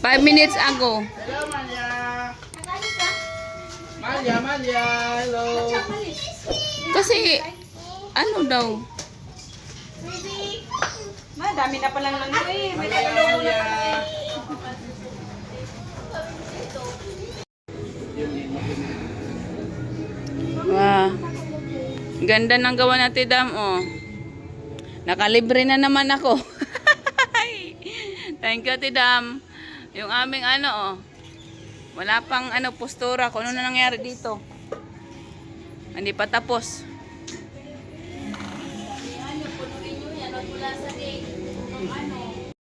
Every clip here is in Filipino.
5 minutes ago. Hello, Malia. Malia, hello. Kasi, ano daw? Dami na palang lang eh. May Malia, tagalog na Malia. Wow. Ganda ng gawa natin, Dam, oh. Nakalibre na naman ako. Thank you, Tidam. Yung aming ano, oh. Wala pang ano, postura. Kung ano na nangyari dito. Hindi pa tapos.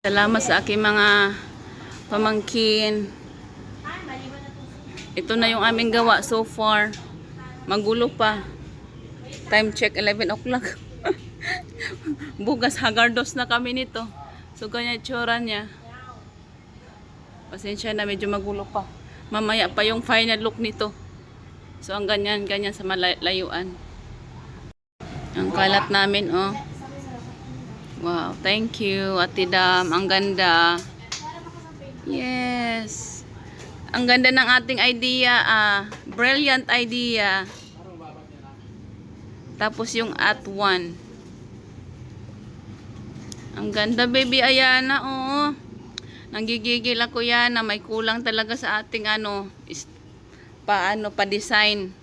Salamat sa aking mga pamangkin. Ito na yung aming gawa so far. Magulo pa. Time check 11 o'clock. Bugas hagardos na kami nito. So ganyan tsura niya. Pasensya na, medyo magulo pa. Mamaya pa yung final look nito. So ang ganyan sa malayuan. Ang kalat namin, oh. Wow, thank you, Ate Dam. Ang ganda. Yes. Ang ganda ng ating idea, brilliant idea. Tapos yung at 1. Ang ganda, baby Ayana, oh. Nanggigigil ako yan na may kulang talaga sa ating ano, pa-design.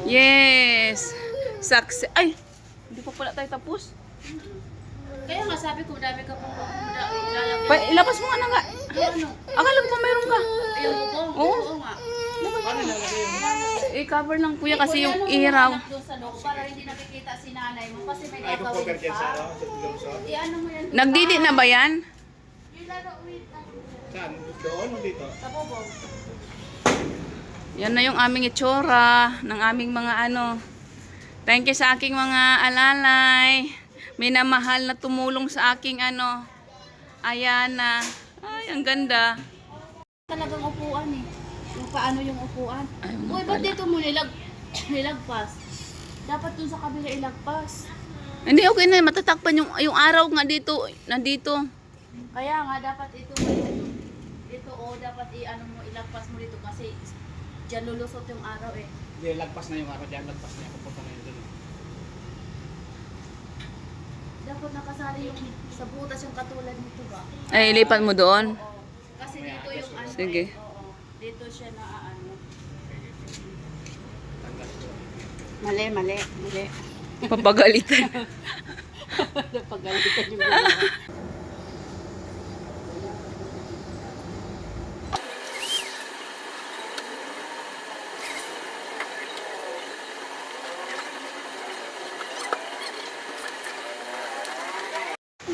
Yes. Success. Ay, hindi pa pala tayo tapos. Kaya nga sabi ko, dami ka pong lalagyan. Ilabas mo nga na nga. Ano? Akala ko pa mayroon ka. Ayun ko. Oo. Oo nga. I-cover lang kuya kasi yung Ano iraw. anak doon sa loob para hindi nakikita si nanay mo kasi may Ay, kung gagawin poker dyan sa, pa. sa Lungsod. Ano mo yan? Nagdidi na ba yan? Saan? Doon o dito? Sa bubong. Yan na yung aming itsura ng aming mga ano. Thank you sa aking mga alalay. Minamahal na tumulong sa aking ano. Ayana. Ay, ang ganda. Talagang upuan eh. Yung paano yung upuan. Ay, Uy, ba't dito mo nilagpas? Dapat dun sa kabila ilagpas. Hindi, okay na. Matatakpan yung araw nga dito. Nandito. Kaya nga dapat ito dapat i-ano mo ilagpas mo dito kasi diyan lulusot yung araw eh. Hindi, lagpas na yung araw dyan. Lagpas na yung pupunta na yun dun. Dapat nakasali yung sa butas yung katulad nito ba? Ay, ilipat mo doon. Oo. Kasi dito yung ano. Sige. Oo. Dito siya na ano. Mali. Papagalitan. Napagalitan yung ginawa.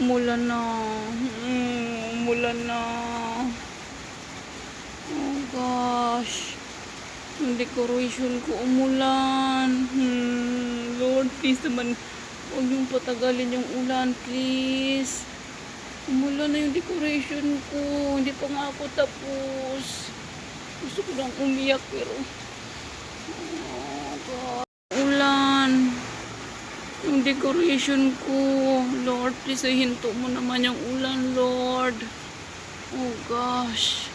Umulan na. Umulan na. Oh gosh. Yung decoration ko umulan. Lord, please naman. Huwag yung patagalin yung ulan, please. Umulan na yung decoration ko. Hindi pa nga ako tapos. Gusto ko lang umiyak pero... Oh God. Ulan. Yung decoration ko. Lord, please ay hinto mo naman yung ulan, Lord. Oh gosh.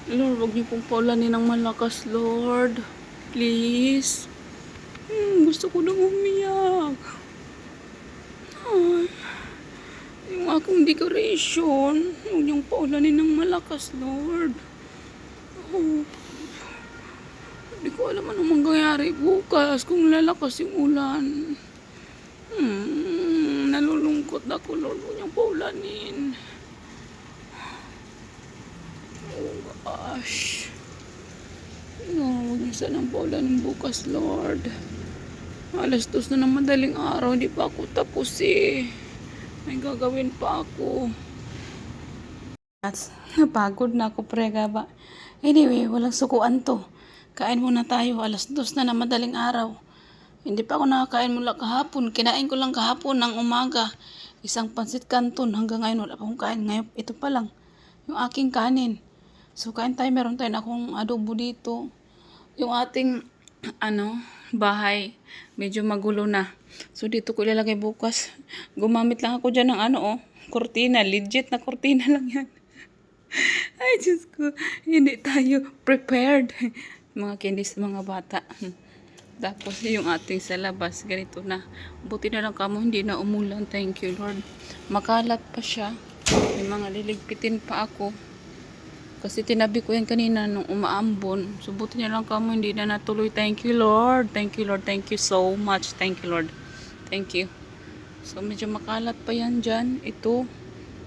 Lord, wag niyo pong paulanin ng malakas, Lord. Please. Gusto ko nang umiyak. Ay. Yung aking decoration. Huwag niyong paulanin ng malakas, Lord. Oh. Hindi ko alam anong mangyayari bukas kung lalakas yung ulan. Nalulungkot ako, Lord. Huwag niyong paulanin. Oh gosh. No, huwag niyo sanang paulanin bukas, Lord. Alas 2 na ng madaling araw. Hindi pa ako tapos eh. May gagawin pa ako. Napagod na ako, prega ba? Anyway, walang sukuan to. Kain muna tayo. Alas 2 na ng madaling araw. Hindi pa ako nakakain mula kahapon. Kinain ko lang kahapon ng umaga. Isang pansit canton. Hanggang ngayon wala pa akong kain. Ngayon, ito pa lang. Yung aking kanin. So, kain tayo. Meron tayo na akong adobo dito. Yung ating bahay. Medyo magulo na. So, dito ko ilalagay bukas. Gumamit lang ako dyan ng kurtina. Legit na kurtina lang yan. Ay, Diyos ko. Hindi tayo prepared. Mga candies, mga bata. Tapos, yung ating sa labas, ganito na. Buti na lang kamo, hindi na umulan. Thank you, Lord. Makalat pa siya. May mga liligpitin pa ako. Kasi tinabi ko yan kanina nung umaambon. So, buti na lang kamo, hindi na natuloy. Thank you, Lord. Thank you, Lord. Thank you so much. Thank you, Lord. Thank you. So, medyo makalat pa yan dyan. Ito.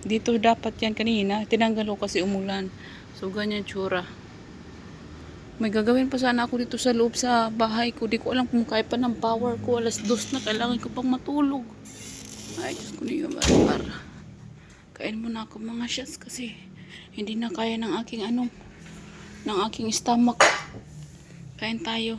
Dito dapat yan kanina. Tinanggal ko kasi umulan. So, ganyan tsura. May gagawin pa sana ako dito sa loob sa bahay ko. Di ko alam kung kaya pa ng power ko. 2:00 na. Kailangan ko pang matulog. Ay, Diyos ko niyo. Kain muna ako mga shots kasi hindi na kaya ng aking ng aking stomach. Kain tayo.